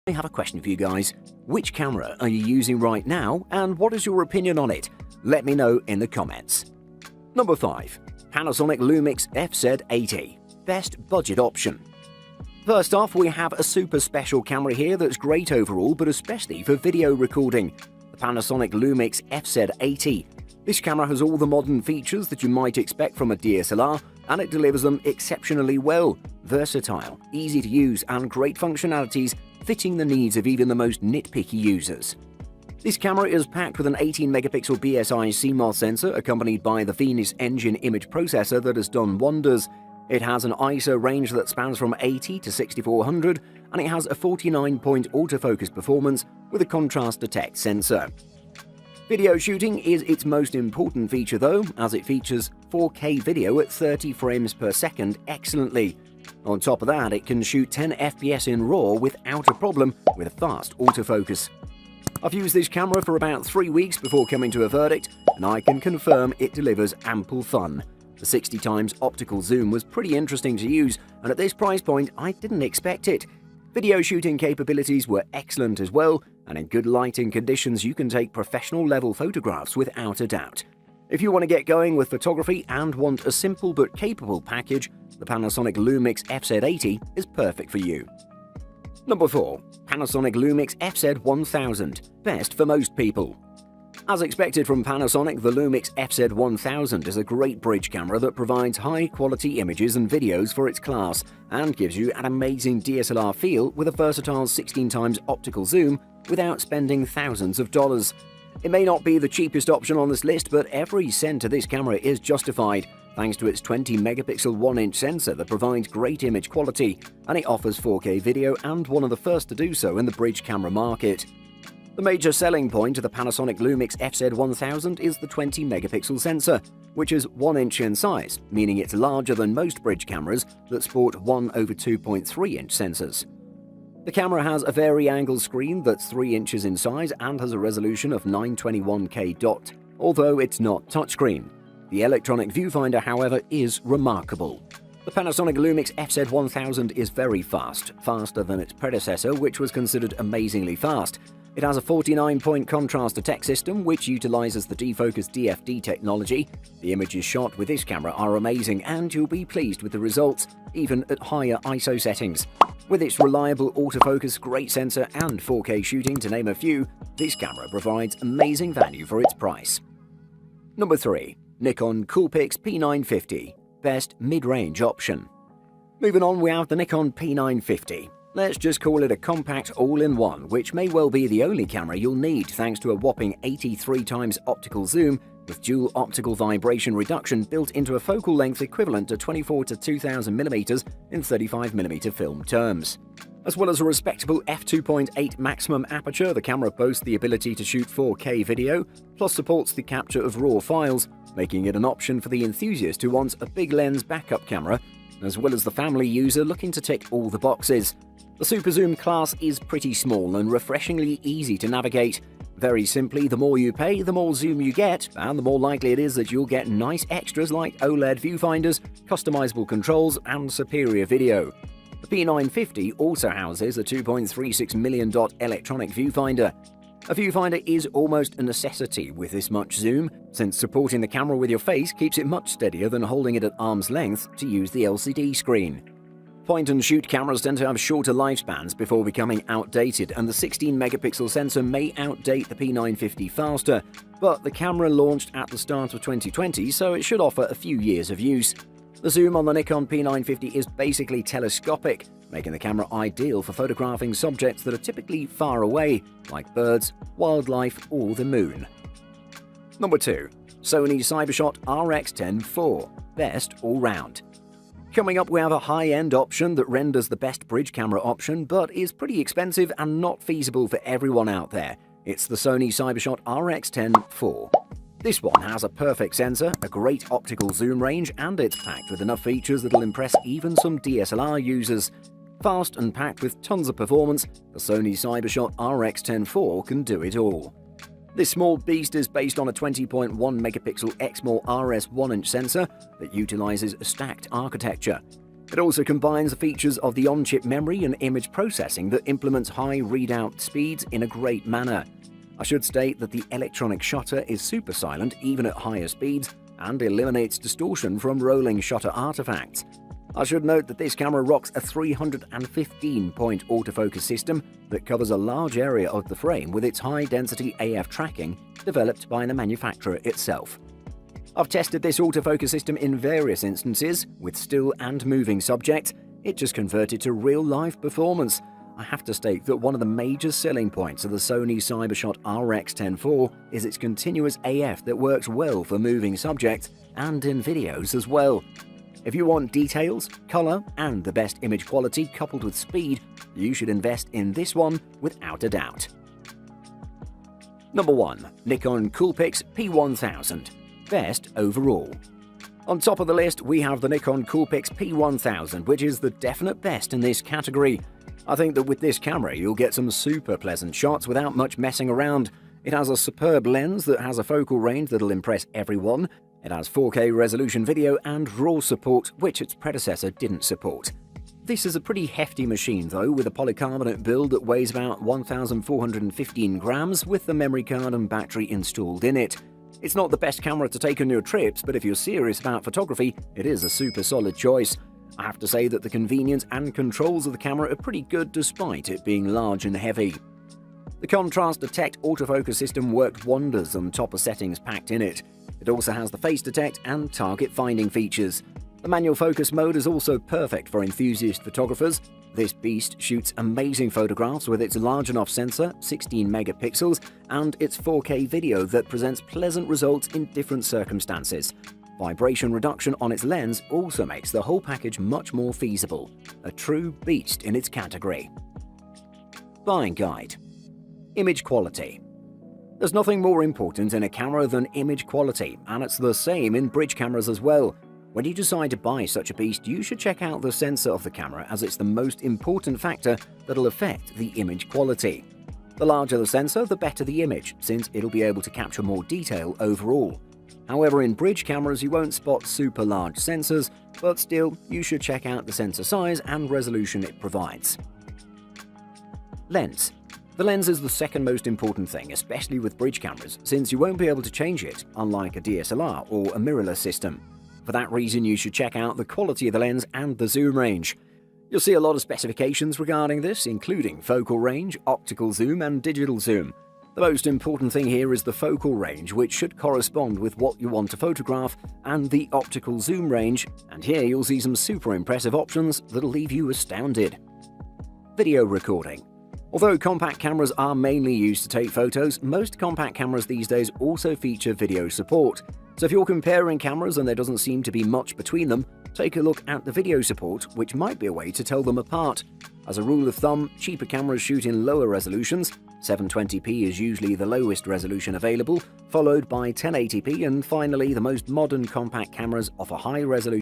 I have a question for you guys. Which camera are you using right now, and what is your opinion on it? Let me know in the comments. Number 5. Panasonic Lumix FZ80. Best budget option. First off, we have a super special camera here that's great overall, but especially for video recording. The Panasonic Lumix FZ80. This camera has all the modern features that you might expect from a DSLR, and it delivers them exceptionally well. Versatile, easy to use, and great functionalities fitting the needs of even the most nitpicky users. This camera is packed with an 18-megapixel BSI CMOS sensor accompanied by the Venus Engine image processor that has done wonders. It has an ISO range that spans from 80 to 6400, and it has a 49-point autofocus performance with a contrast detect sensor. Video shooting is its most important feature though, as it features 4K video at 30 frames per second excellently. On top of that, it can shoot 10 FPS in RAW without a problem with a fast autofocus. I've used this camera for about 3 weeks before coming to a verdict, and I can confirm it delivers ample fun. The 60x optical zoom was pretty interesting to use, and at this price point I didn't expect it. Video shooting capabilities were excellent as well, and in good lighting conditions you can take professional level photographs without a doubt. If you want to get going with photography and want a simple but capable package, the Panasonic Lumix FZ80 is perfect for you. Number 4. Panasonic Lumix FZ1000. Best for most people. As expected from Panasonic, the Lumix FZ1000 is a great bridge camera that provides high-quality images and videos for its class and gives you an amazing DSLR feel with a versatile 16x optical zoom without spending thousands of dollars. It may not be the cheapest option on this list, but every cent of this camera is justified thanks to its 20-megapixel 1-inch sensor that provides great image quality, and it offers 4K video and one of the first to do so in the bridge camera market. The major selling point of the Panasonic Lumix FZ1000 is the 20-megapixel sensor, which is 1 inch in size, meaning it's larger than most bridge cameras that sport 1/2.3-inch sensors. The camera has a vari-angle screen that's 3 inches in size and has a resolution of 921K dot, although it's not touchscreen. The electronic viewfinder, however, is remarkable. The Panasonic Lumix FZ1000 is very fast, faster than its predecessor, which was considered amazingly fast. It has a 49-point contrast detect system, which utilizes the defocus DFD technology. The images shot with this camera are amazing, and you'll be pleased with the results, even at higher ISO settings. With its reliable autofocus, great sensor, and 4K shooting, to name a few, this camera provides amazing value for its price. Number 3. Nikon Coolpix P950. Best mid-range option. Moving on, we have the Nikon P950. Let's just call it a compact all-in-one, which may well be the only camera you'll need thanks to a whopping 83x optical zoom with dual optical vibration reduction built into a focal length equivalent to 24 to 2000mm in 35mm film terms. As well as a respectable f2.8 maximum aperture, the camera boasts the ability to shoot 4K video, plus supports the capture of RAW files, making it an option for the enthusiast who wants a big lens backup camera, as well as the family user looking to tick all the boxes. The Super Zoom class is pretty small and refreshingly easy to navigate. Very simply, the more you pay, the more zoom you get, and the more likely it is that you'll get nice extras like OLED viewfinders, customizable controls, and superior video. The P950 also houses a 2.36 million dot electronic viewfinder. A viewfinder is almost a necessity with this much zoom, since supporting the camera with your face keeps it much steadier than holding it at arm's length to use the LCD screen. Point-and-shoot cameras tend to have shorter lifespans before becoming outdated, and the 16-megapixel sensor may outdate the P950 faster, but the camera launched at the start of 2020, so it should offer a few years of use. The zoom on the Nikon P950 is basically telescopic, making the camera ideal for photographing subjects that are typically far away, like birds, wildlife, or the moon. Number 2. Sony CyberShot RX10 IV. Best all-round. Coming up, we have a high-end option that renders the best bridge camera option, but is pretty expensive and not feasible for everyone out there. It's the Sony CyberShot RX10 IV. This one has a perfect sensor, a great optical zoom range, and it's packed with enough features that'll impress even some DSLR users. Fast and packed with tons of performance, the Sony CyberShot RX10 IV can do it all. This small beast is based on a 20.1 megapixel Exmor RS 1-inch sensor that utilizes a stacked architecture. It also combines the features of the on-chip memory and image processing that implements high readout speeds in a great manner. I should state that the electronic shutter is super silent even at higher speeds and eliminates distortion from rolling shutter artifacts. I should note that this camera rocks a 315-point autofocus system that covers a large area of the frame with its high-density AF tracking developed by the manufacturer itself. I've tested this autofocus system in various instances with still and moving subjects. It just converted to real-life performance. I have to state that one of the major selling points of the Sony Cybershot RX10 IV is its continuous AF that works well for moving subjects and in videos as well. If you want details, color, and the best image quality coupled with speed, you should invest in this one without a doubt. Number 1. Nikon Coolpix P1000. Best overall. On top of the list, we have the Nikon Coolpix P1000, which is the definite best in this category. I think that with this camera, you'll get some super pleasant shots without much messing around. It has a superb lens that has a focal range that'll impress everyone. It has 4K resolution video and RAW support, which its predecessor didn't support. This is a pretty hefty machine though, with a polycarbonate build that weighs about 1,415 grams with the memory card and battery installed in it. It's not the best camera to take on your trips, but if you're serious about photography, it is a super solid choice. I have to say that the convenience and controls of the camera are pretty good despite it being large and heavy. The Contrast Detect autofocus system worked wonders on top of settings packed in it. It also has the face detect and target finding features. The manual focus mode is also perfect for enthusiast photographers. This beast shoots amazing photographs with its large enough sensor, 16 megapixels, and its 4K video that presents pleasant results in different circumstances. Vibration reduction on its lens also makes the whole package much more feasible. A true beast in its category. Buying guide. Image quality. There's nothing more important in a camera than image quality, and it's the same in bridge cameras as well. When you decide to buy such a beast, you should check out the sensor of the camera, as it's the most important factor that'll affect the image quality. The larger the sensor, the better the image, since it'll be able to capture more detail overall. However, in bridge cameras you won't spot super large sensors, but still, you should check out the sensor size and resolution it provides. Lens. The lens is the second most important thing, especially with bridge cameras, since you won't be able to change it, unlike a DSLR or a mirrorless system. For that reason, you should check out the quality of the lens and the zoom range. You'll see a lot of specifications regarding this, including focal range, optical zoom, and digital zoom. The most important thing here is the focal range, which should correspond with what you want to photograph, and the optical zoom range, and here you'll see some super impressive options that'll leave you astounded. Video recording. Although compact cameras are mainly used to take photos, most compact cameras these days also feature video support. So if you're comparing cameras and there doesn't seem to be much between them, take a look at the video support, which might be a way to tell them apart. As a rule of thumb, cheaper cameras shoot in lower resolutions. 720p is usually the lowest resolution available, followed by 1080p, and finally the most modern compact cameras offer high resolution